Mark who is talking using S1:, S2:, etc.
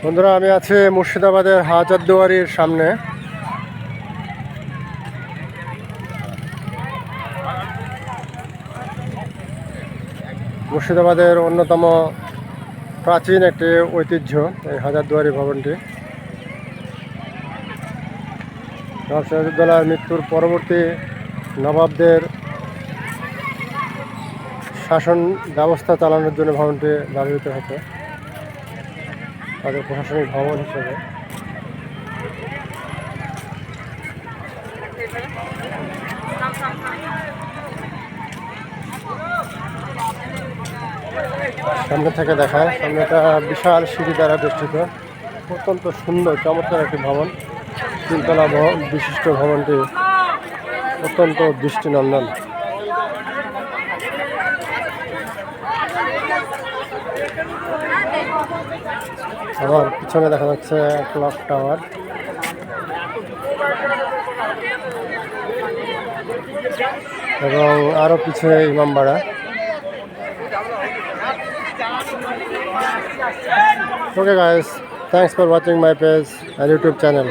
S1: বন্ধুরা, আমি আছি মুর্শিদাবাদের হাজারদুয়ারির সামনে। মুর্শিদাবাদের অন্যতম প্রাচীন একটি ঐতিহ্য এই হাজারদুয়ারি ভবনটি। নবাব সিরাজউদ্দৌলার মৃত্যুর পরবর্তী নবাবদের শাসন ব্যবস্থা চালানোর জন্য ভবনটি ব্যবহৃত হতো তাদের প্রশাসনিক ভবন হিসেবে। সামনে থেকে দেখায়, সামনে একটা বিশাল সিঁড়ি দ্বারা বেষ্টিত অত্যন্ত সুন্দর চমৎকার একটি ভবন। তিনতলা বিশিষ্ট ভবনটি অত্যন্ত দৃষ্টিনন্দন। আমার পিছনে দেখা যাচ্ছে ক্লক টাওয়ার এবং আরো পিছনে Imambara. Okay guys, thanks for watching my page and YouTube channel.